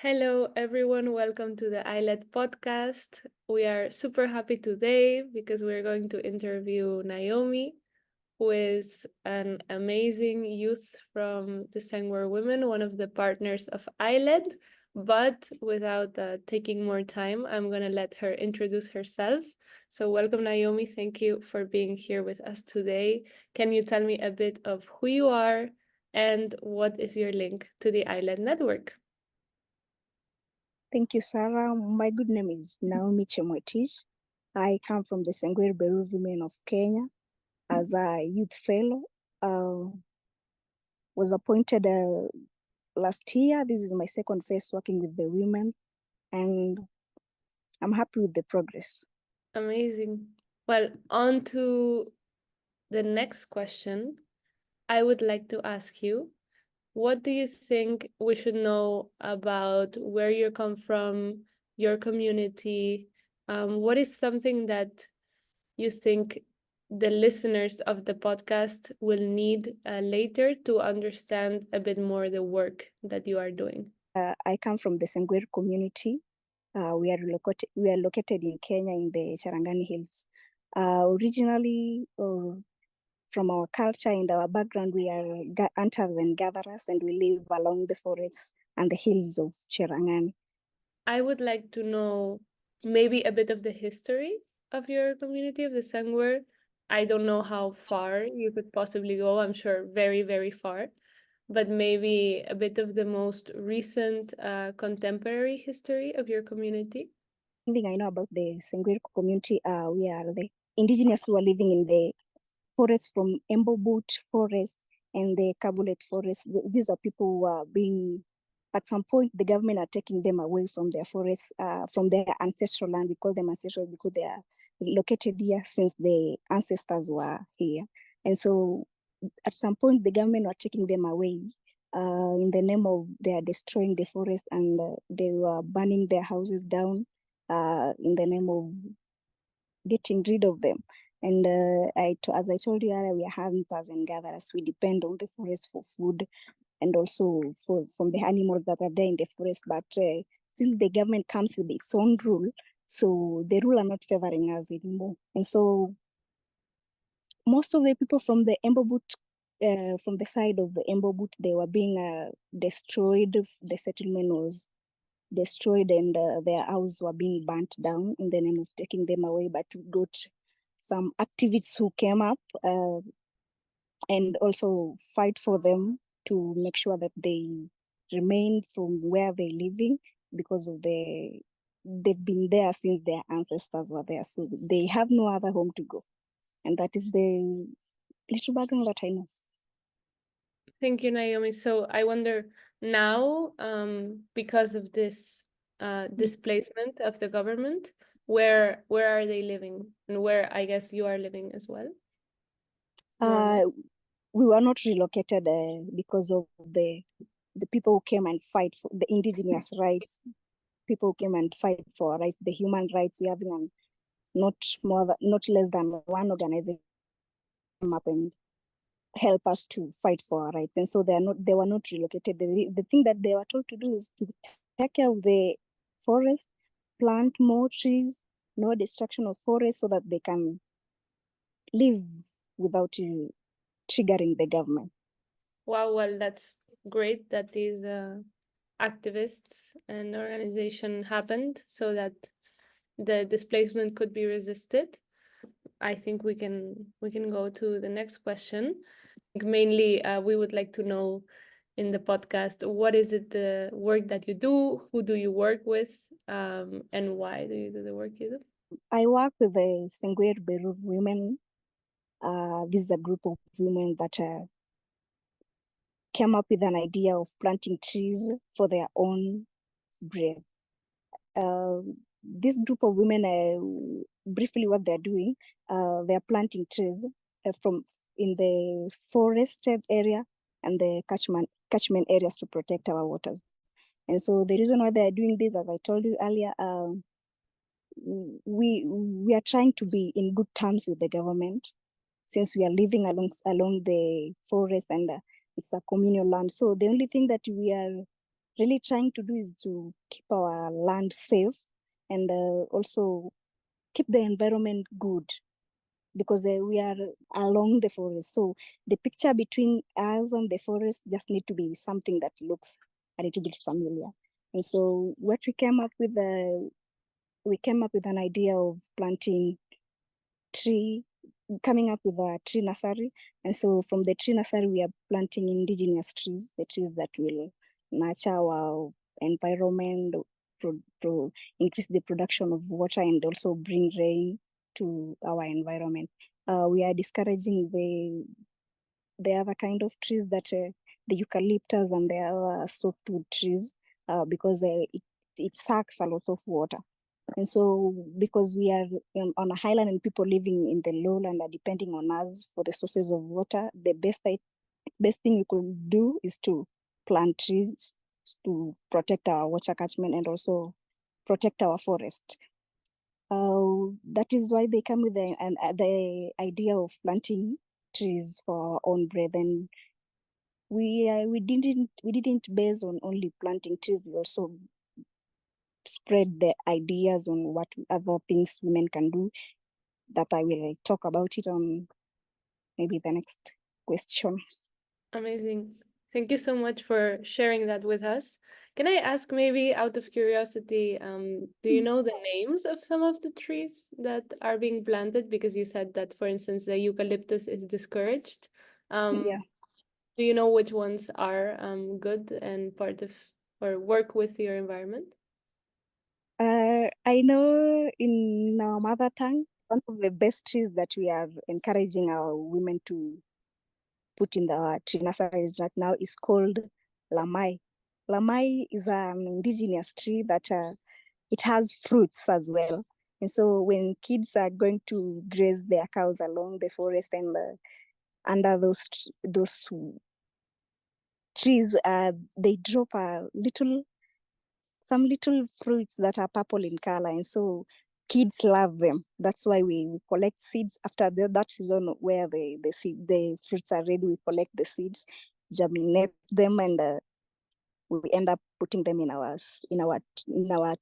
Hello, everyone. Welcome to the ILED Podcast. We are super happy today because we're going to interview Naomi, who is an amazing youth from the Sengwer women, one of the partners of ILED. But without taking more time, I'm going to let her introduce herself. So, welcome, Naomi. Thank you for being here with us today. Can you tell me a bit of who you are and what is your link to the ILED network? Thank you, Sarah. My good name is Naomi Chemwetish. I come from the Sengwer women of Kenya as a youth fellow. Was appointed last year. This is my second phase working with the women, and I'm happy with the progress. Amazing. Well, on to the next question. I would like to ask you, what do you think we should know about where you come from, your community? What is something that you think the listeners of the podcast will need later to understand a bit more the work that you are doing? I come from the Sengwer community. We are located in Kenya in the Charangani Hills. Originally, from our culture and our background, we are hunters and gatherers, and we live along the forests and the hills of Cherangani. I would like to know maybe a bit of the history of your community of the Sengwer. I don't know how far you could possibly go. I'm sure very, very far, but maybe a bit of the most recent contemporary history of your community. One thing I know about the Sengwer community, we are the indigenous who are living in the forest from Embobut forest and the Kabulet forest. These are people who are being, at some point, the government are taking them away from their forests, from their ancestral land. We call them ancestral because they are located here since the ancestors were here. And so at some point, the government were taking them away in the name of they are destroying the forest, and they were burning their houses down in the name of getting rid of them. And as I told you earlier, we are hunters and gatherers. We depend on the forest for food and also from the animals that are there in the forest. But since the government comes with its own rule, so the rule are not favoring us anymore. And so most of the people from the Embobut, from the side of the Embobut, they were being destroyed. The settlement was destroyed, and their houses were being burnt down in the name of taking them away. But we got some activists who came up and also fight for them to make sure that they remain from where they're living, because of they've been there since their ancestors were there. So they have no other home to go. And that is the little background that I know. Thank you, Naomi. So I wonder now, because of this displacement of the government, where are they living, and where I guess you are living as well? We were not relocated because of the people who came and fight for the indigenous rights. People who came and fight for rights, the human rights. We have not less than one organization come up and help us to fight for our rights. And so they were not relocated. The thing that they were told to do is to take care of the forest, plant more trees, no destruction of forest, so that they can live without triggering the government. Wow, well, that's great that these activists and organization happened so that the displacement could be resisted. I think we can go to the next question. Mainly, we would like to know in the podcast, what is it the work that you do? Who do you work with? And why do you do the work you do? I work with the Sengwer women. This is a group of women that came up with an idea of planting trees for their own breath. This group of women, briefly what they're doing, they're planting trees from in the forested area and the catchment areas to protect our waters. And so the reason why they're doing this, as I told you earlier, we are trying to be in good terms with the government, since we are living along the forest, and it's a communal land. So the only thing that we are really trying to do is to keep our land safe and also keep the environment good, because we are along the forest. So the picture between us and the forest just need to be something that looks a little bit familiar. And so what we came up with an idea of planting tree, coming up with a tree nursery. And so from the tree nursery, we are planting indigenous trees, the trees that will nurture our environment, increase the production of water, and also bring rain to our environment. We are discouraging the other kind of trees, that the eucalyptus and the other softwood trees, because it sucks a lot of water. And so, because we are on a highland and people living in the lowland are depending on us for the sources of water, the best thing we could do is to plant trees to protect our water catchment and also protect our forest. That is why they come with the idea of planting trees for our own breath. And we didn't base on only planting trees. We also spread the ideas on what other things women can do, that I will talk about it on maybe the next question. Amazing. Thank you so much for sharing that with us. Can I ask, maybe out of curiosity, do you know the names of some of the trees that are being planted? Because you said that, for instance, the eucalyptus is discouraged. Yeah. Do you know which ones are good and part of or work with your environment? I know in our mother tongue, one of the best trees that we are encouraging our women to put in the tree nurseries right now is called lamai. Lamai is an indigenous tree that it has fruits as well. And so when kids are going to graze their cows along the forest and under those trees, they drop some little fruits that are purple in color, and so kids love them. That's why we collect seeds after that season where the fruits are ready. We collect the seeds, germinate them, and we end up putting them in our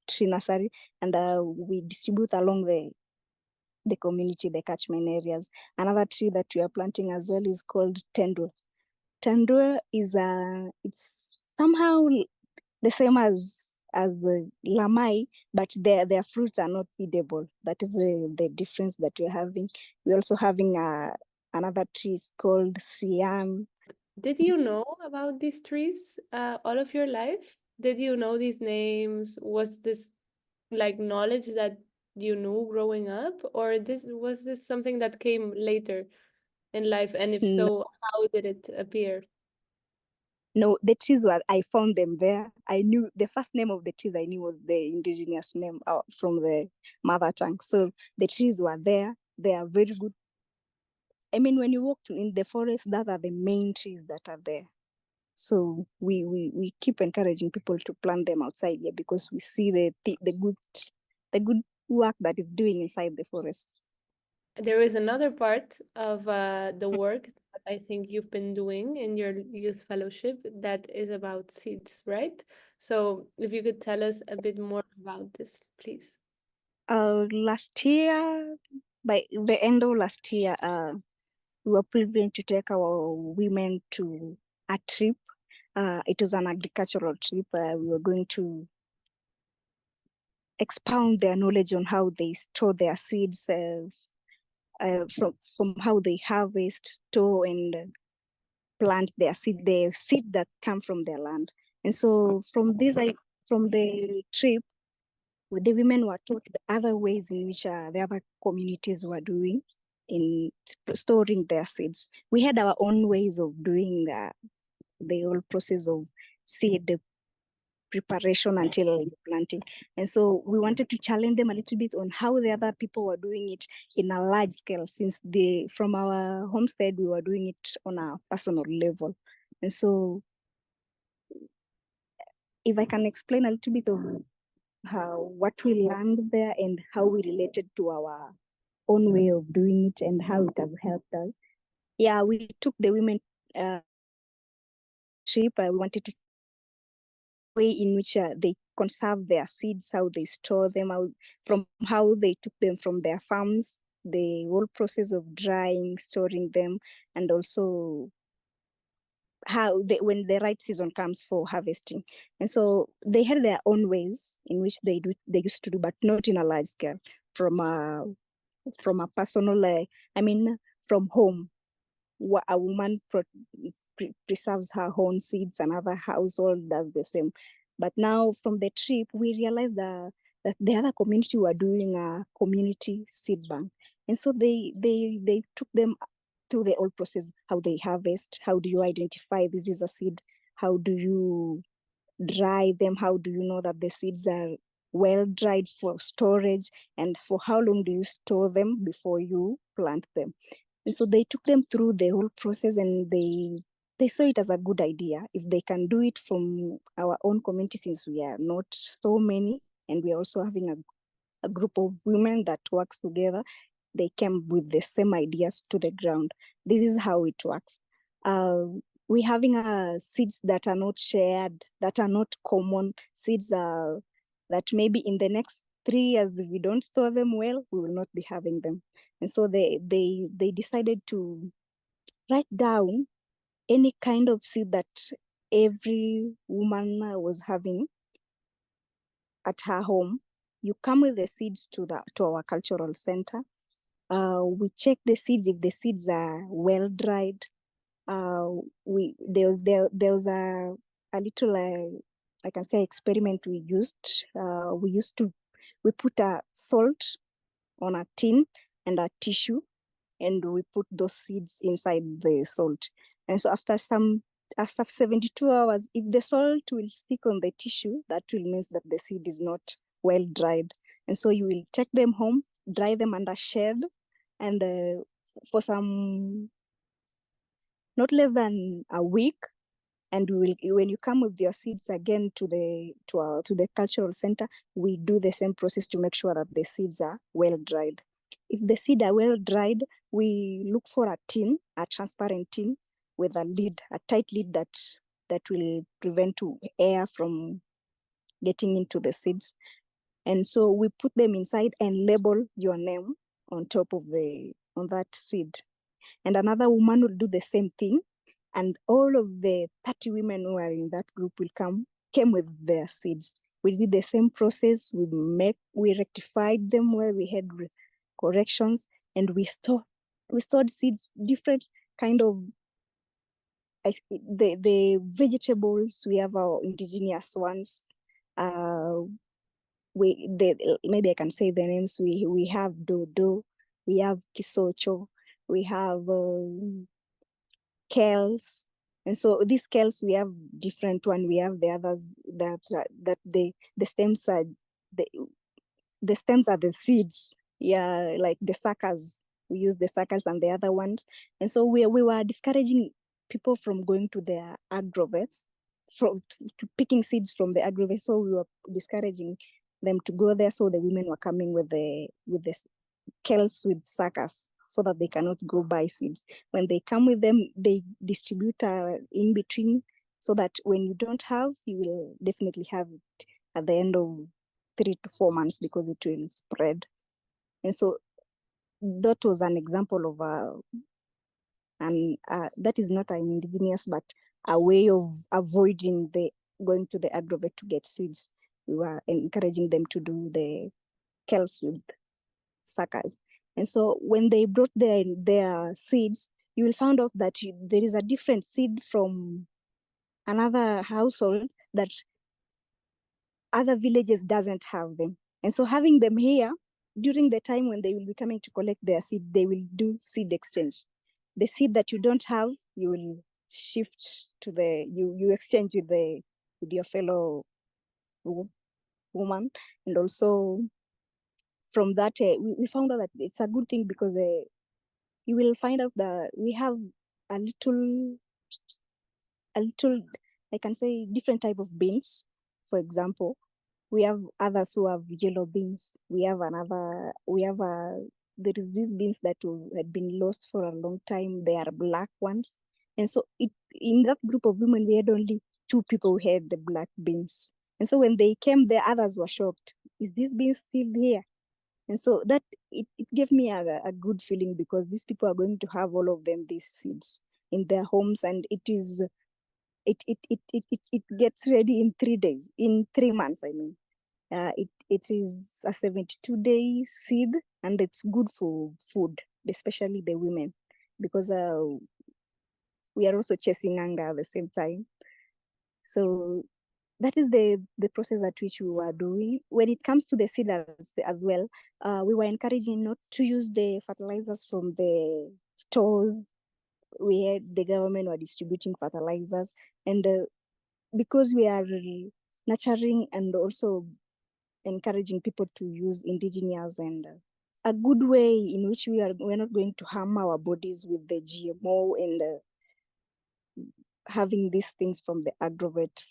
tree nursery, and we distribute along the community, the catchment areas. Another tree that we are planting as well is called tendua. Tendua is it's somehow the same as the lamai, but their fruits are not edible. That is the difference that we're having. We're also having another tree called siam. Did you know about these trees all of your life? Did you know these names? Was this like knowledge that you knew growing up, or this was this something that came later in life? And if No, so, how did it appear? no, the trees were, I found them there. I knew the first name of the trees I knew was the indigenous name from the mother tongue. So the trees were there. They are very good. I mean, when you walk in the forest, that are the main trees that are there. So we keep encouraging people to plant them outside here, because we see the good work that is doing inside the forest. There is another part of the work that I think you've been doing in your youth fellowship that is about seeds, right? So if you could tell us a bit more about this, please. Last year, by the end of last year, we were privileged to take our women to a trip. It was an agricultural trip. We were going to expound their knowledge on how they store their seeds, from how they harvest, store, and plant the seed that come from their land. And so from the trip, the women were taught the other ways in which the other communities were doing in storing their seeds. We had our own ways of doing the whole process of seed preparation until planting. And so we wanted to challenge them a little bit on how the other people were doing it in a large scale, since from our homestead, we were doing it on a personal level. And so if I can explain a little bit of what we learned there and how we related to our own way of doing it and how it has helped us. Yeah, we took the women trip. We wanted to way in which they conserve their seeds, how they store them, from how they took them from their farms, the whole process of drying, storing them, and also how they, when the right season comes for harvesting. And so they had their own ways in which they used to do, but not in a large scale, from a personal, from home. A woman preserves her own seeds, another household does the same. But now from the trip, we realized that the other community were doing a community seed bank. And so they took them through the whole process, how they harvest, how do you identify this is a seed, how do you dry them, how do you know that the seeds are well dried for storage, and for how long do you store them before you plant them. And so they took them through the whole process, and they saw it as a good idea if they can do it from our own community, since we are not so many and we are also having a group of women that works together. They came with the same ideas to the ground. This is how it works. We're having seeds that are not shared, that are not common, seeds that maybe in the next 3 years, if we don't store them well, we will not be having them. And so they decided to write down any kind of seed that every woman was having at her home. You come with the seeds to our cultural center. We check the seeds if the seeds are well dried. There was a little I can say experiment we used. We put a salt on a tin and a tissue, and we put those seeds inside the salt. And so after 72 hours, if the salt will stick on the tissue, that will mean that the seed is not well dried. And so you will take them home, dry them under shade, and for some not less than a week, and when you come with your seeds again to the cultural center, we do the same process to make sure that the seeds are well dried. If the seeds are well dried, we look for a transparent tin with a lid, a tight lid that will prevent air from getting into the seeds. And so we put them inside and label your name on top of on that seed. And another woman will do the same thing. And all of the 30 women who are in that group came with their seeds. We did the same process. We rectified them where we had corrections, and we stored seeds, different kind of the vegetables. We have our indigenous ones. Maybe I can say the names. We have dodo, we have kisocho, we have kales. And so these kales, we have different one. We have the others that the stems are the stems are the seeds. Yeah, like the suckers. We use the suckers and the other ones. And so we were discouraging people from going to their agrovets, to picking seeds from the agrovets. So we were discouraging them to go there. So the women were coming with the kales with suckers, so that they cannot go buy seeds. When they come with them, they distribute in between, so that when you don't have, you will definitely have it at the end of 3 to 4 months, because it will spread. And so that was an example of that is not an indigenous, but a way of avoiding going to the agrovet to get seeds. We were encouraging them to do the kales with suckers. And so when they brought their seeds, you will find out that there is a different seed from another household that other villages doesn't have them. And so having them here, during the time when they will be coming to collect their seed, they will do seed exchange. The seed that you don't have, you will shift to you exchange with your fellow woman. And also from that, we found out that it's a good thing, because you will find out that we have a little, I can say, different type of beans. For example, we have others who have yellow beans. There is these beans that had been lost for a long time. They are black ones. And so in that group of women, we had only two people who had the black beans. And so when they came, the others were shocked. Is this bean still here? And so that it gave me a good feeling, because these people are going to have all of them, these seeds in their homes, and it gets ready in 3 days, in 3 months, I mean. It is a 72-day seed, and it's good for food, especially the women, because we are also chasing hunger at the same time. So that is the process at which we were doing. When it comes to the seed as well, we were encouraging not to use the fertilizers from the stores. We had the government were distributing fertilizers, and because we are nurturing and also encouraging people to use indigenous, and a good way in which we're not going to harm our bodies with the GMO and having these things from the agrovet.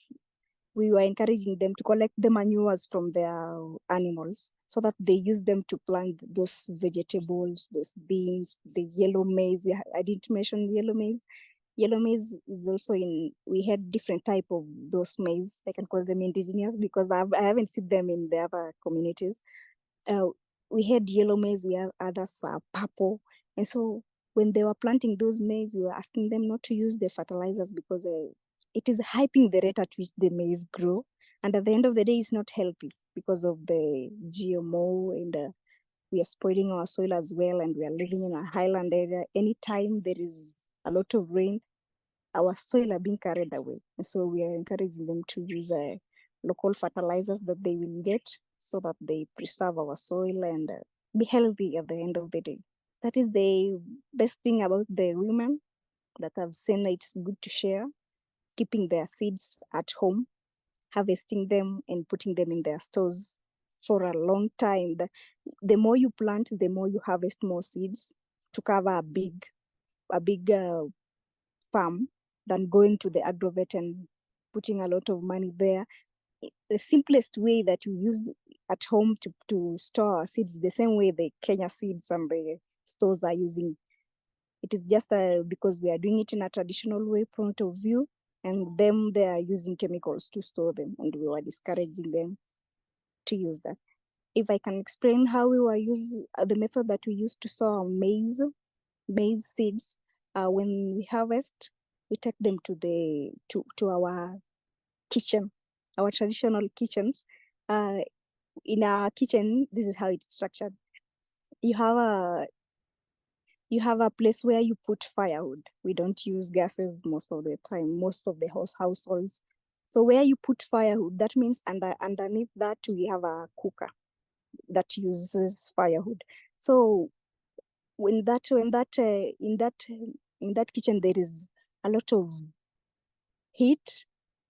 We were encouraging them to collect the manures from their animals, so that they use them to plant those vegetables, those beans, the yellow maize. I didn't mention yellow maize. Yellow maize is also we had different type of those maize. I can call them indigenous because I haven't seen them in the other communities. Uh, we had yellow maize, we have others purple. And so when they were planting those maize, we were asking them not to use the fertilizers, because it is hyping the rate at which the maize grow. And at the end of the day, it's not healthy because of the GMO, and we are spoiling our soil as well. And we are living in a highland area. Anytime there is a lot of rain, our soil are being carried away. And so we are encouraging them to use local fertilizers that they will get, so that they preserve our soil and be healthy at the end of the day. That is the best thing about the women that I've seen. It's good to share, keeping their seeds at home, harvesting them and putting them in their stores for a long time. The more you plant, the more you harvest more seeds to cover a big farm, than going to the agrovet and putting a lot of money there. The simplest way that we use at home to store our seeds, the same way the Kenya seeds and the stores are using. It is just because we are doing it in a traditional way point of view, and them, they are using chemicals to store them, and we were discouraging them to use that. If I can explain how we were using the method that we used to sow maize seeds, when we harvest, we take them to our kitchen, our traditional kitchens. In our kitchen, this is how it's structured. You have a place where you put firewood. We don't use gases most of the time, most of the households. So where you put firewood, that means underneath that we have a cooker that uses firewood. So in that kitchen, there is a lot of heat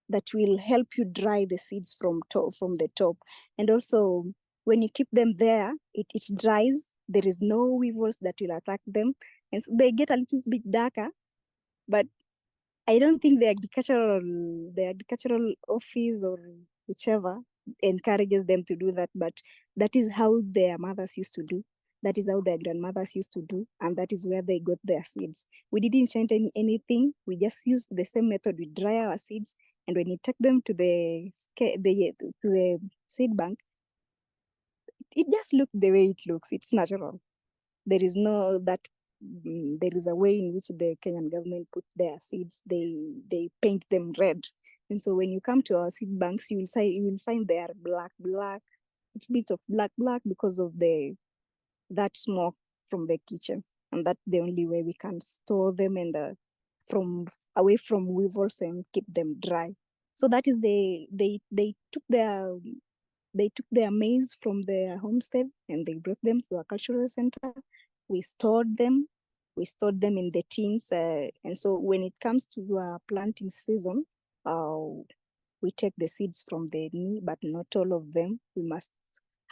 that will help you dry the seeds from the top. And also, when you keep them there, it dries. There is no weevils that will attack them, and so they get a little bit darker. But I don't think the agricultural office or whichever encourages them to do that. But that is how their mothers used to do. That is how their grandmothers used to do, and that is where they got their seeds. We didn't change anything. We just used the same method. We dry our seeds, and when you take them to the seed bank, it just looks the way it looks. It's natural. There is no that there is a way in which the Kenyan government put their seeds. They paint them red, and so when you come to our seed banks, you will find they are black, a bit of black because of that smoke from the kitchen, and that's the only way we can store them and from away from weevils and keep them dry. So that is they took their maize from their homestead and they brought them to a cultural center. We stored them. We stored them in the tins. And so when it comes to planting season, we take the seeds from the knee, but not all of them. We must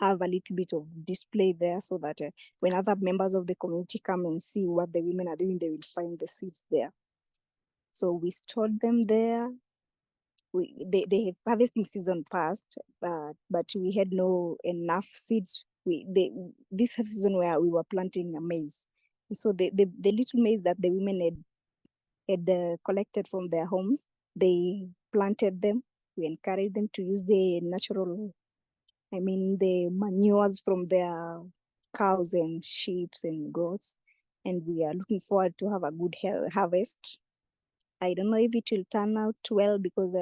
have a little bit of display there, so that when other members of the community come and see what the women are doing, they will find the seeds there. So we stored them there. The harvesting season passed, but we had no enough seeds. This season where we were planting maize, so the little maize that the women had collected from their homes, they planted them. We encourage them to use the natural, the manures from their cows and sheep and goats. And we are looking forward to have a good harvest. I don't know if it will turn out well because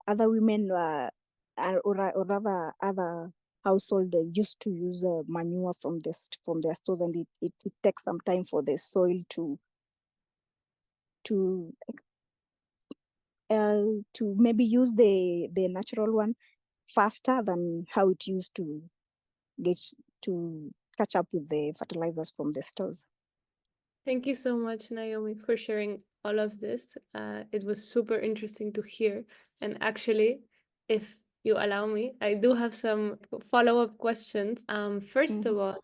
other women or rather other household used to use manure from their stores, and it takes some time for the soil to maybe use the natural one faster than how it used to get to catch up with the fertilizers from the stores. Thank you so much, Naomi, for sharing all of this. It was super interesting to hear. And actually, if you allow me, I do have some follow-up questions. First of all,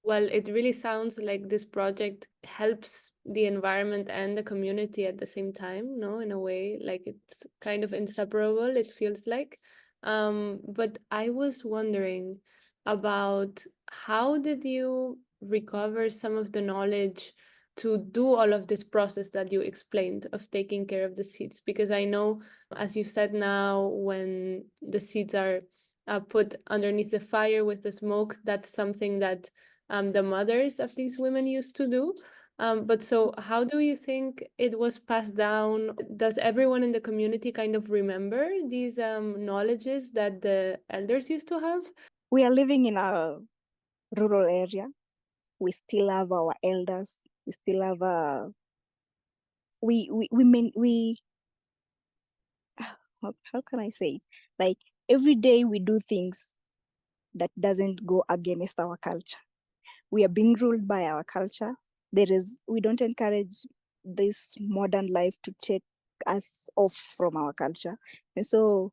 well, it really sounds like this project helps the environment and the community at the same time, no? In a way, like it's kind of inseparable, it feels like. But I was wondering about how did you recover some of the knowledge to do all of this process that you explained of taking care of the seeds? Because I know, as you said now, when the seeds are put underneath the fire with the smoke, that's something that the mothers of these women used to do. But so, how do you think it was passed down? Does everyone in the community kind of remember these knowledges that the elders used to have? We are living in a rural area. We still have our elders. We still have we how can I say it? Like every day we do things that doesn't go against our culture. We are being ruled by our culture. We don't encourage this modern life to take us off from our culture. And so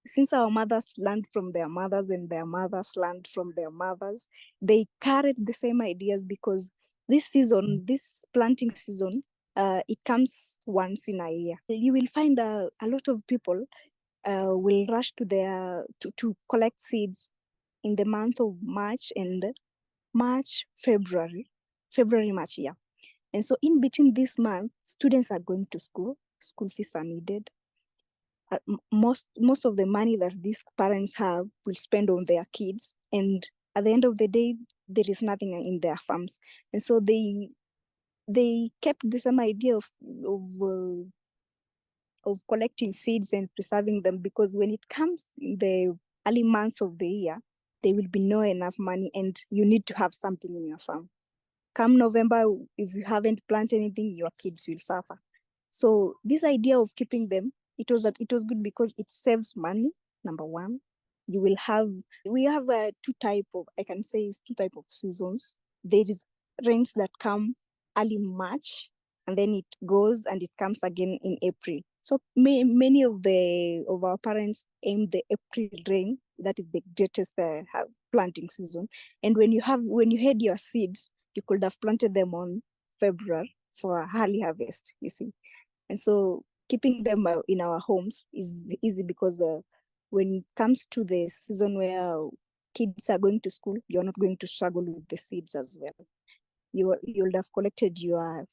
since our mothers learned from their mothers and their mothers learned from their mothers, they carried the same ideas because this planting season, it comes once in a year. You will find a lot of people will rush to collect seeds in the month of March and February, March, yeah. And so in between this month, students are going to school. School fees are needed. Most of the money that these parents have will spend on their kids, and at the end of the day, there is nothing in their farms. And so they kept the same idea of collecting seeds and preserving them, because when it comes in the early months of the year, there will be no enough money and you need to have something in your farm. Come November, if you haven't planted anything, your kids will suffer. So this idea of keeping them, it was good because it saves money. Number one, we have two type of seasons. There is rains that come early March, and then it goes and it comes again in April. So many of our parents aim the April rain. That is the greatest planting season. And when you had your seeds, you could have planted them on February for a early harvest, you see. And so keeping them in our homes is easy because when it comes to the season where kids are going to school, you're not going to struggle with the seeds as well. You'll have collected your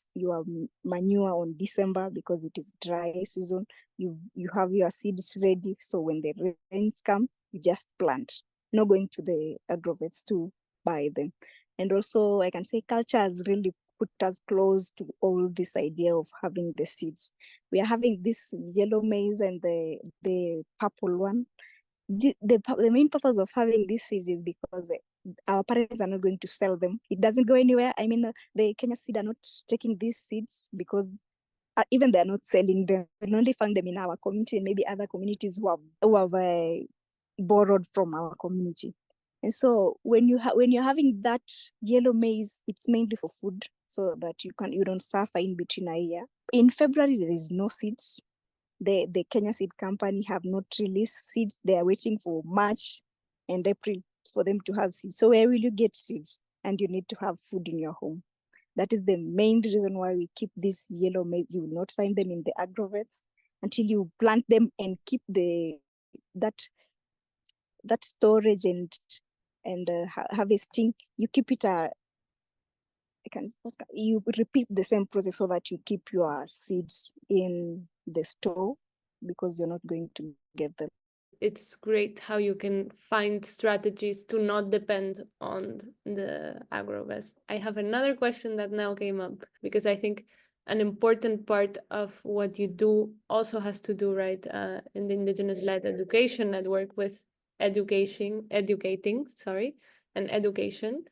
manure on December because it is dry season. You have your seeds ready, so when the rains come, you just plant. Not going to the agrovets to buy them. And also, I can say culture has really put us close to all this idea of having the seeds. We are having this yellow maize and the purple one. The main purpose of having these seeds is because our parents are not going to sell them. It doesn't go anywhere. The Kenya seed are not taking these seeds because even they're not selling them. We only find them in our community and maybe other communities who have borrowed from our community. And so when you're having that yellow maize, it's mainly for food, so that you don't suffer in between a year. In February, there is no seeds. The Kenya Seed Company have not released seeds. They are waiting for March and April for them to have seeds. So where will you get seeds? And you need to have food in your home. That is the main reason why we keep this yellow maize. You will not find them in the agrovets until you plant them and keep that storage and harvesting. You keep it you repeat the same process so that you keep your seeds in the store because you're not going to get them. It's great how you can find strategies to not depend on the agrovest. I have another question that now came up because I think an important part of what you do also has to do, right, in the Indigenous-led Education Network with educating, sorry, and education.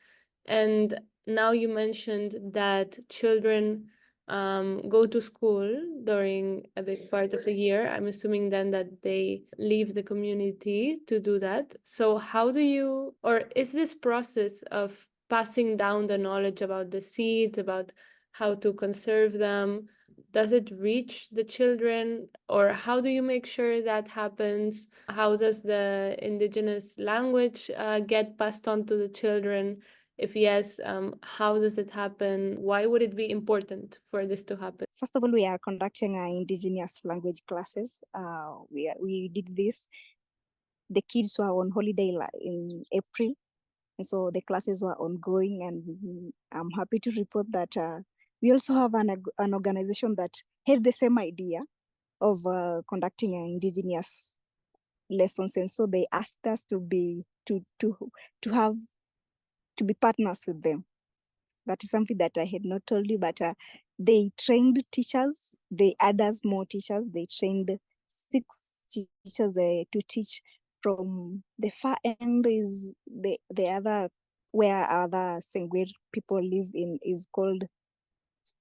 And now you mentioned that children go to school during a big part of the year. I'm assuming then that they leave the community to do that. So, how do you, or is this process of passing down the knowledge about the seeds, about how to conserve them, does it reach the children, or how do you make sure that happens? How does the indigenous language get passed on to the children? If yes, how does it happen? Why would it be important for this to happen? First of all, we are conducting our indigenous language classes. We did this. The kids were on holiday in April, and so the classes were ongoing. And I'm happy to report that we also have an organization that had the same idea of conducting an indigenous lessons, and so they asked us to be partners with them. That is something that I had not told you, but they trained teachers. They add us more teachers. They trained 6 teachers to teach from the far end. Is the other where other Sengwer people live in is called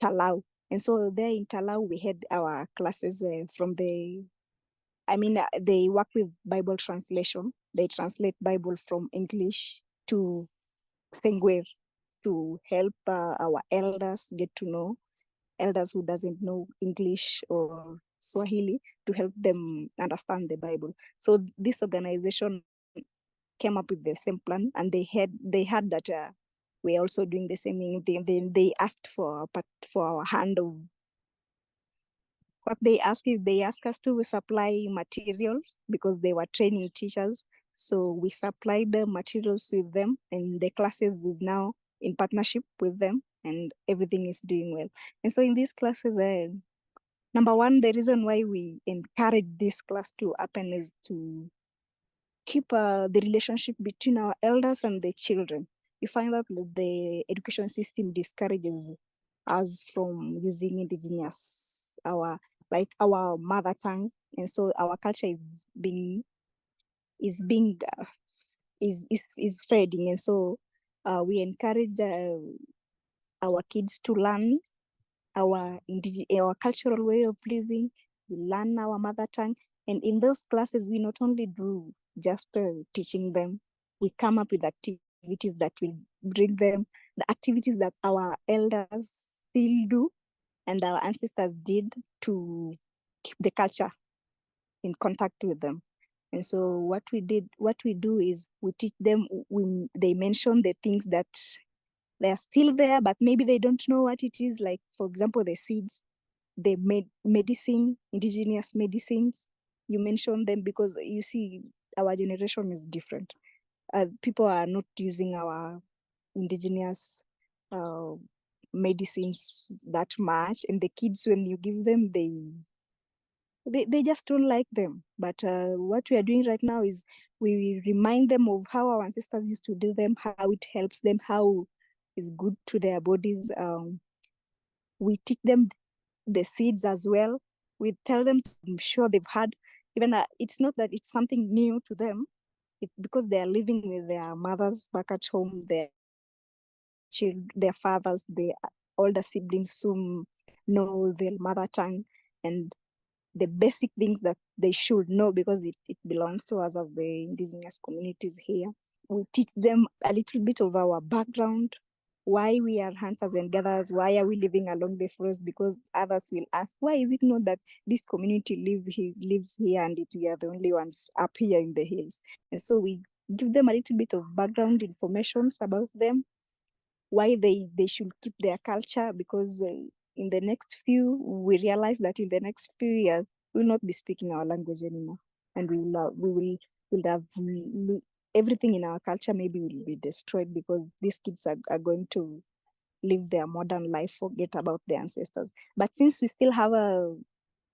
Talau. And so there in Talau, we had our classes from they work with Bible translation. They translate Bible from English to Sengwer to help our elders get to know, elders who doesn't know English or Swahili, to help them understand the Bible. So this organization came up with the same plan, and they had that we're also doing the same thing. Then they asked for our hand of what they ask is they ask us to supply materials because they were training teachers. So we supplied the materials with them, and the classes is now in partnership with them, and everything is doing well. And so in these classes, number one, the reason why we encourage this class to happen is to keep the relationship between our elders and the children. You find out that the education system discourages us from using indigenous, our mother tongue, and so our culture is being is fading, and so we encourage our kids to learn our cultural way of living. We learn our mother tongue, and in those classes, we not only do just teaching them, we come up with activities that will bring them the activities that our elders still do and our ancestors did to keep the culture in contact with them. And so what we do is we teach them. They mention the things that they are still there, but maybe they don't know what it is. Like, for example, the seeds, the medicine, indigenous medicines. You mention them because you see our generation is different. People are not using our indigenous uh, medicines that much, and the kids, when you give them, they just don't like them. But what we are doing right now is we remind them of how our ancestors used to do them, how it helps them, how is good to their bodies. We teach them the seeds as well. We tell them, I'm sure they've had, even it's not that it's something new to them, because they are living with their mothers back at home, their fathers, their older siblings who know their mother tongue, and the basic things that they should know because it belongs to us of the indigenous communities here. We teach them a little bit of our background, why we are hunters and gatherers, why are we living along the forest, because others will ask, why is it not that this community lives here and we are the only ones up here in the hills? And so we give them a little bit of background information about them, why they should keep their culture, because in the next few, we realize that in the next few years, we will not be speaking our language anymore. And will have everything in our culture maybe will be destroyed because these kids are going to live their modern life, forget about their ancestors. But since we still have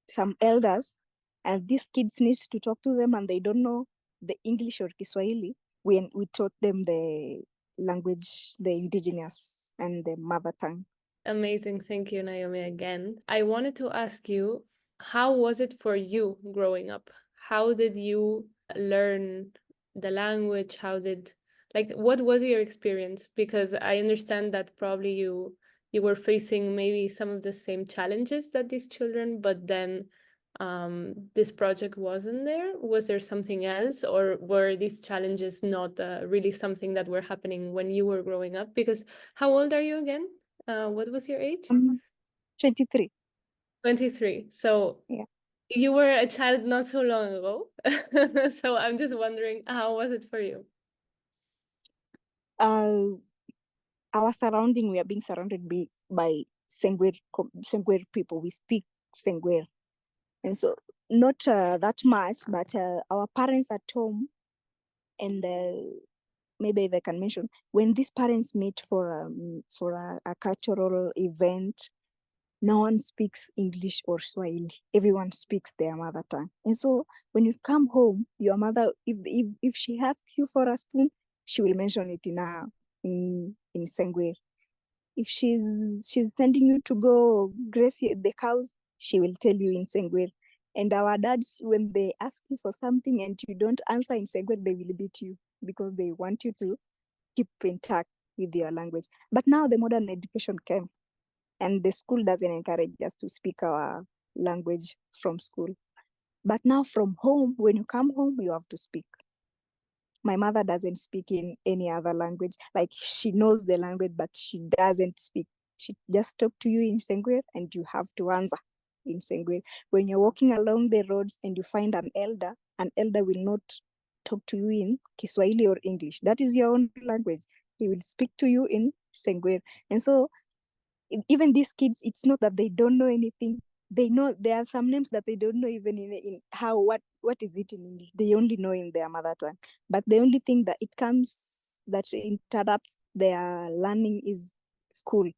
some elders, and these kids need to talk to them and they don't know the English or Kiswahili, we taught them the language, the indigenous and the mother tongue. Amazing. Thank you, Naomi, again. I wanted to ask you, how was it for you growing up? How did you learn the language? What was your experience? Because I understand that probably you were facing maybe some of the same challenges that these children, but then this project wasn't there. Was there something else, or were these challenges not really something that were happening when you were growing up? Because how old are you again? What was your age? 23. 23. So Yeah. you were a child not so long ago. So I'm just wondering, how was it for you? Our surrounding, we are being surrounded by Sengwer people. We speak Sengwer. And so not that much, but our parents at home, and maybe if I can mention, when these parents meet for a cultural event, no one speaks English or Swahili. Everyone speaks their mother tongue. And so when you come home, your mother, if she asks you for a spoon, she will mention it in Sengwer. If she's sending you to go graze the cows, she will tell you in Sengwer. And our dads, when they ask you for something and you don't answer in Sengwer, they will beat you because they want you to keep intact with your language. But now the modern education came, and the school doesn't encourage us to speak our language from school. But now from home, when you come home, you have to speak. My mother doesn't speak in any other language. Like, she knows the language, but she doesn't speak. She just talk to you in Sengwer, and you have to answer in Sengwer. When you're walking along the roads and you find an elder will not talk to you in Kiswahili or English. That is your own language. He will speak to you in Sengwer. And so even these kids, it's not that they don't know anything. They know there are some names that they don't know even in how what is it in English. They only know in their mother tongue. But the only thing that that interrupts their learning is school.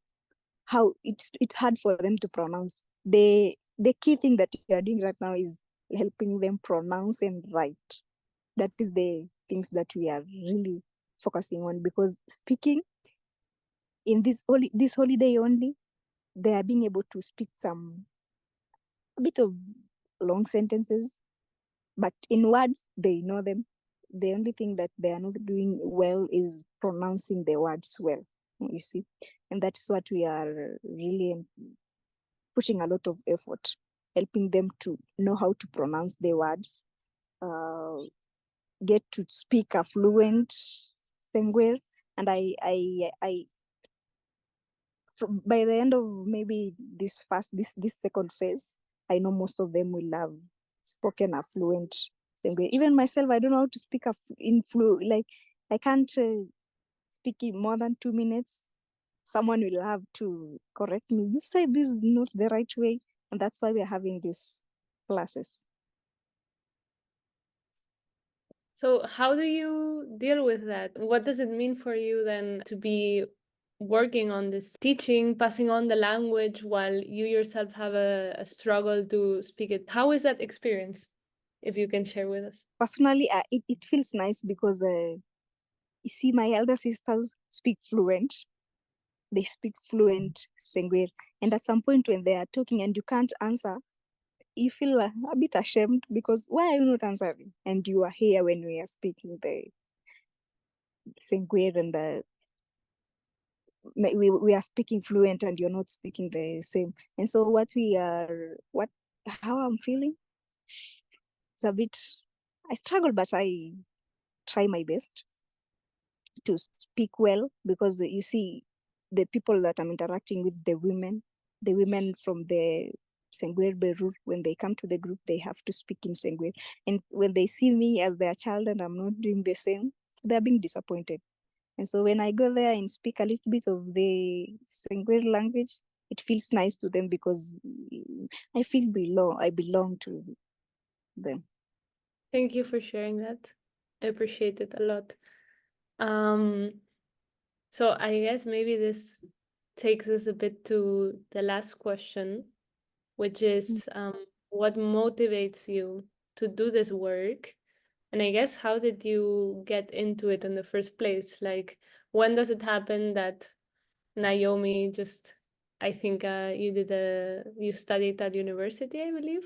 How it's hard for them to pronounce. The key thing that you are doing right now is helping them pronounce and write. That is the things that we are really focusing on, because speaking in this holiday only, they are being able to speak a bit of long sentences, but in words they know them. The only thing that they are not doing well is pronouncing the words well, you see. And that's what we are really pushing a lot of effort, helping them to know how to pronounce the words, get to speak a fluent Sengwer. And I by the end of maybe this second phase, I know most of them will have spoken a fluent Sengwer. Even myself, I don't know how to speak like, I can't speak in more than 2 minutes. Someone will have to correct me. You say this is not the right way, and that's why we're having these classes. So how do you deal with that? What does it mean for you then to be working on this teaching, passing on the language while you yourself have a struggle to speak it? How is that experience, if you can share with us? Personally, it feels nice because you see, my elder sisters speak fluent. They speak fluent Sengwer. And at some point when they are talking and you can't answer, you feel a bit ashamed, because why are you not answering? And you are here when we are speaking the Sengwer, and we are speaking fluent and you're not speaking the same. And so how I'm feeling, it's a bit, I struggle, but I try my best to speak well, because you see, the people that I'm interacting with, the women from the Sengwer Beru, when they come to the group, they have to speak in Sengwer. And when they see me as their child and I'm not doing the same, they're being disappointed. And so when I go there and speak a little bit of the Sengwer language, it feels nice to them, because I belong to them. Thank you for sharing that. I appreciate it a lot. So I guess maybe this takes us a bit to the last question, which is what motivates you to do this work? And I guess, how did you get into it in the first place? Like, when does it happen that Naomi just, I think you studied at university, I believe.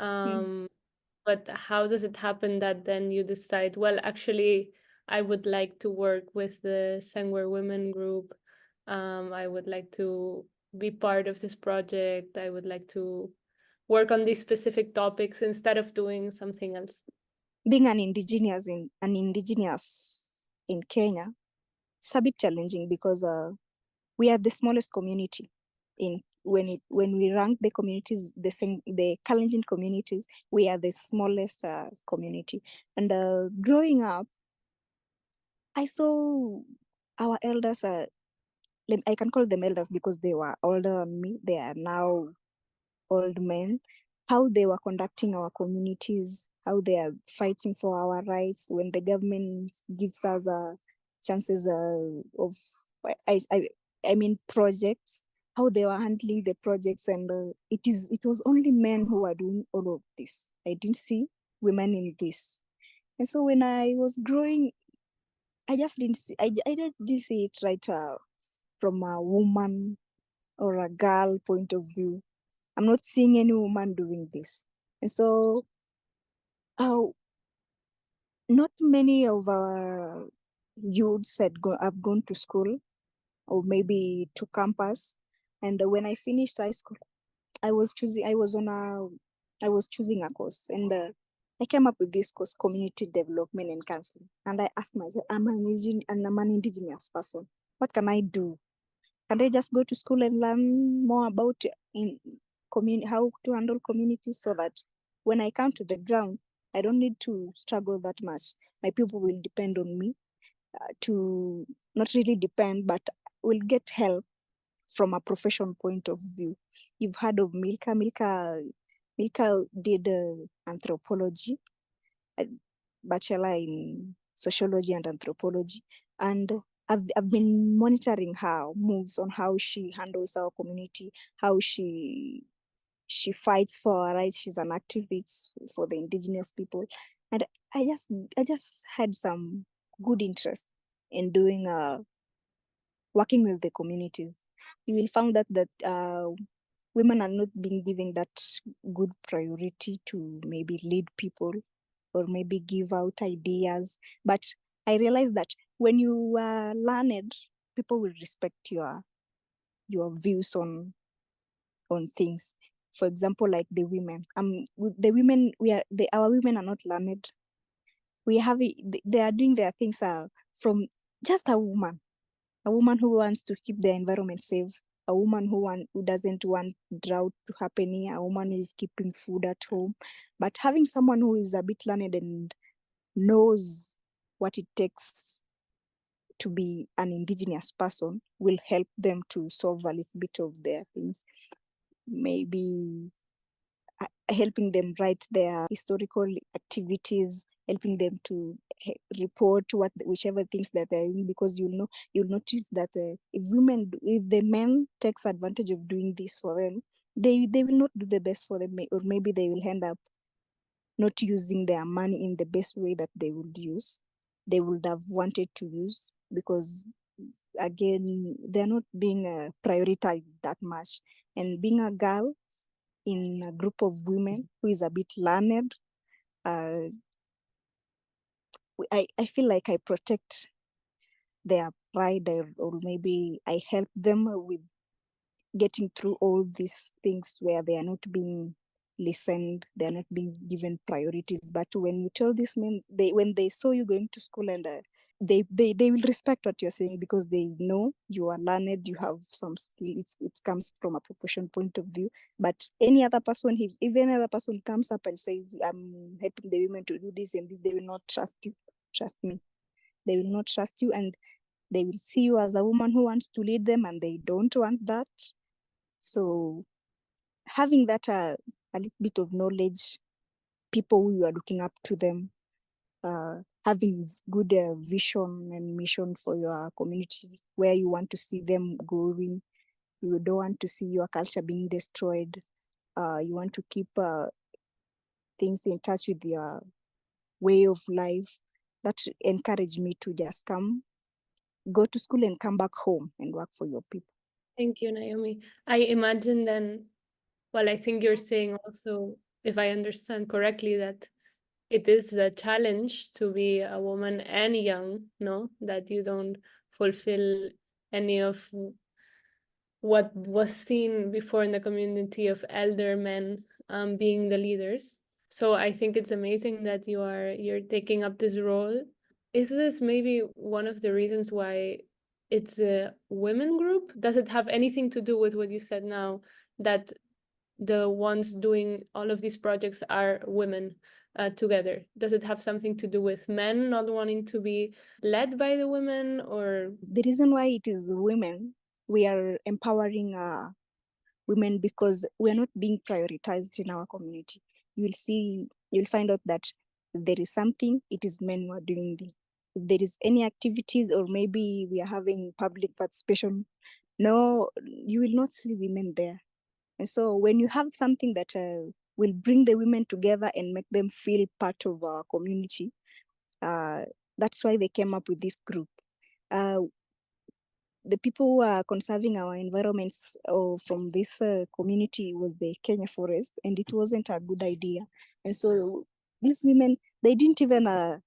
Mm. Um, but how does it happen that then you decide, well, actually, I would like to work with the Sengwer women group. I would like to be part of this project. I would like to work on these specific topics instead of doing something else. Being an indigenous in Kenya, it's a bit challenging because we are the smallest community in when we rank the communities, the Kalenjin communities, we are the smallest community. And growing up, I saw our elders. I can call them elders because they were older than me. They are now old men. How they were conducting our communities, how they are fighting for our rights when the government gives us chances of I, I I mean projects, how they were handling the projects. And it was only men who were doing all of this. I didn't see women in this. And so when I was growing, I just didn't see I didn't see it right from a woman or a girl point of view. I'm not seeing any woman doing this. And so uh, not many of our youths have gone to school or maybe to campus. And when I finished high school, I was choosing a course. And I came up with this course, community development and counseling. And I asked myself, I'm an indigenous person. What can I do? Can I just go to school and learn more about how to handle communities, so that when I come to the ground, I don't need to struggle that much. My people will depend on me to not really depend, but will get help from a profession point of view. You've heard of Milka. Milka did anthropology, a bachelor in sociology and anthropology. And I've been monitoring her moves on how she handles our community, how she fights for our rights. She's an activist for the indigenous people. And I just had some good interest in doing working with the communities. You will find that women are not being given that good priority to maybe lead people or maybe give out ideas. But I realized that when you are learned, people will respect your views on things. For example, like the women. The women our women are not learned. They are doing their things from just a woman who wants to keep the environment safe, a woman who doesn't want drought to happen here, a woman who is keeping food at home. But having someone who is a bit learned and knows what it takes to be an indigenous person will help them to solve a little bit of their things. Maybe helping them write their historical activities, helping them to report whichever things that they're doing, because you'll notice that if the men takes advantage of doing this for them, they will not do the best for them, or maybe they will end up not using their money in the best way that they would have wanted to use, because again, they're not being prioritized that much. And being a girl in a group of women who is a bit learned, uh, I feel like I protect their pride, or maybe I help them with getting through all these things where they are not being listened, they are not being given priorities. But when you tell these men, when they saw you going to school, and they will respect what you're saying, because they know you are learned, you have some skill. It comes from a profession point of view. But any other person, if any other person comes up and says, I'm helping the women to do this and this, they will not trust you. Trust me, they will not trust you, and they will see you as a woman who wants to lead them, and they don't want that. So having that a little bit of knowledge, people who you are looking up to them, having good vision and mission for your community, where you want to see them going. You don't want to see your culture being destroyed. You want to keep things in touch with your way of life, that encouraged me to just go to school and come back home and work for your people. Thank you, Naomi. I imagine then, well, I think you're saying also, if I understand correctly, that it is a challenge to be a woman and young, no? That you don't fulfill any of what was seen before in the community of elder men being the leaders. So I think it's amazing that you're taking up this role. Is this maybe one of the reasons why it's a women group? Does it have anything to do with what you said now, that the ones doing all of these projects are women together? Does it have something to do with men not wanting to be led by the women, or The reason why it is women, we are empowering women because we're not being prioritized in our community. You'll find out that if there is something, it is men who are doing it. If there is any activities, or maybe we are having public participation, no, you will not see women there. And so when you have something that will bring the women together and make them feel part of our community, uh, that's why they came up with this group. Uh, the people who are conserving our environments from this community was the Kenya forest, and it wasn't a good idea. And so these women, they didn't even, I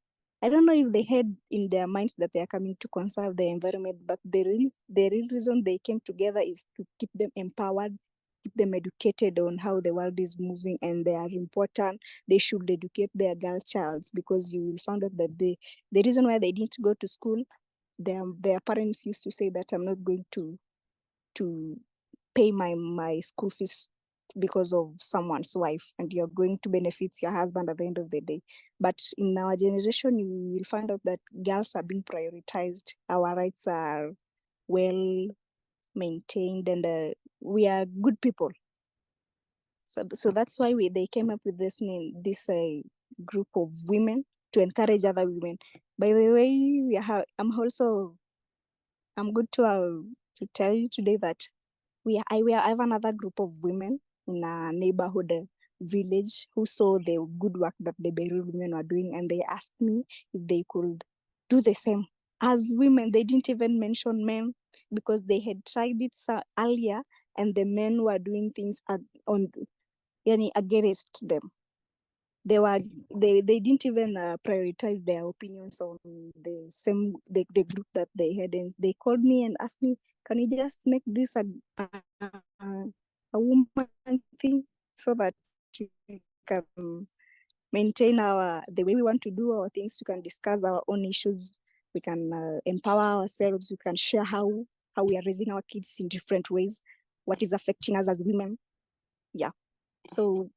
don't know if they had in their minds that they are coming to conserve the environment, but the real reason they came together is to keep them empowered, keep them educated on how the world is moving, and they are important. They should educate their girl childs, because you will find out that the reason why they didn't go to school, their parents used to say that I'm not going to pay my school fees because of someone's wife, and you're going to benefit your husband at the end of the day. But in our generation, you will find out that girls are being prioritized. Our rights are well maintained, and we are good people. So that's why they came up with this name, this group of women, to encourage other women. By the way, I'm good to tell you today that I have another group of women in a neighborhood village who saw the good work that the Beirut women were doing, and they asked me if they could do the same as women. They didn't even mention men, because they had tried it earlier, and the men were doing things against them. They didn't even prioritize their opinions on the group that they had, and they called me and asked me, can you just make this a woman thing, so that we can maintain the way we want to do our things. We can discuss our own issues, we can empower ourselves, we can share how we are raising our kids in different ways, what is affecting us as women. Yeah, so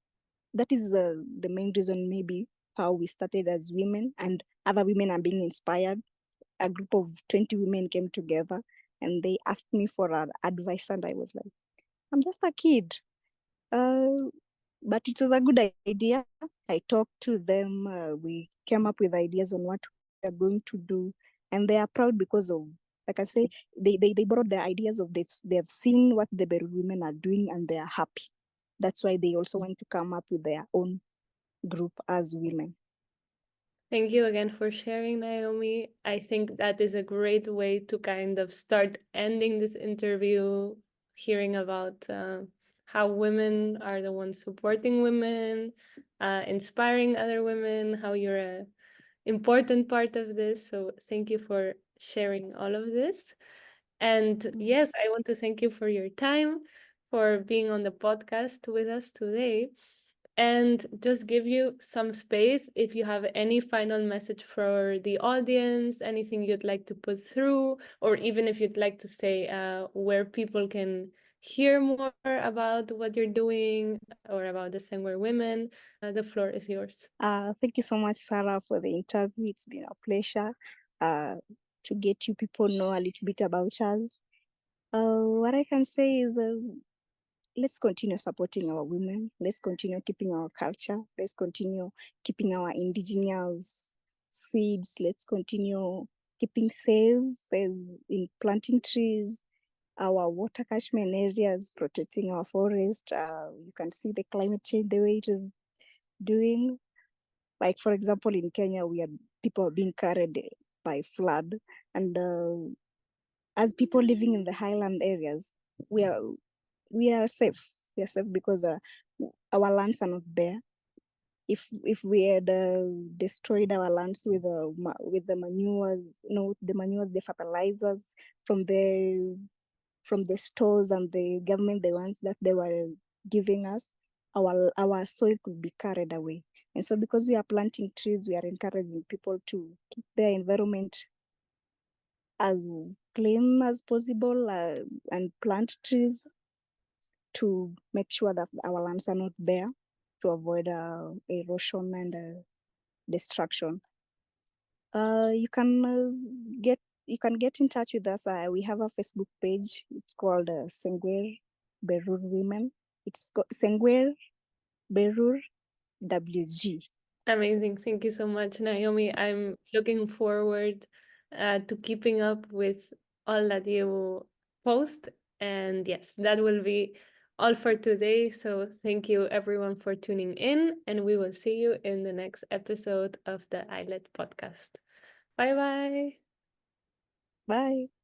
that is the main reason, maybe, how we started as women, and other women are being inspired. A group of 20 women came together, and they asked me for advice, and I was like, I'm just a kid. But it was a good idea. I talked to them. We came up with ideas on what we are going to do, and they are proud because of, like I say, they brought the ideas of they have seen what the Beru women are doing, and they are happy. That's why they also want to come up with their own group as women. thank you again for sharing, Naomi. I think that is a great way to kind of start ending this interview, hearing about how women are the ones supporting women, inspiring other women, how you're a important part of this. So thank you for sharing all of this. And yes, I want to thank you for your time, for being on the podcast with us today, and just give you some space if you have any final message for the audience, anything you'd like to put through, or even if you'd like to say where people can hear more about what you're doing or about the Sengwer women. The floor is yours. Thank you so much, Sarah, for the interview. It's been a pleasure to get you people know a little bit about us. What I can say is, let's continue supporting our women. Let's continue keeping our culture. Let's continue keeping our indigenous seeds. Let's continue keeping safe in planting trees, our water catchment areas, protecting our forest. You can see the climate change, the way it is doing. Like, for example, in Kenya, people are being carried by flood, and as people living in the highland areas, we are we are safe. We are safe because our lands are not bare. If we had destroyed our lands with the manures, the manures, the fertilizers from the stores and the government, the ones that they were giving us, our soil could be carried away. And so, because we are planting trees, we are encouraging people to keep their environment as clean as possible, and plant trees to make sure that our lands are not bare, to avoid erosion and destruction. You can get in touch with us. We have a Facebook page. It's called Sengwer Berur Women. It's Sengwer Berur WG. Amazing. Thank you so much, Naomi. I'm looking forward to keeping up with all that you post. And yes, that will be all for today. So thank you everyone for tuning in, and we will see you in the next episode of the ILED podcast. Bye bye. Bye.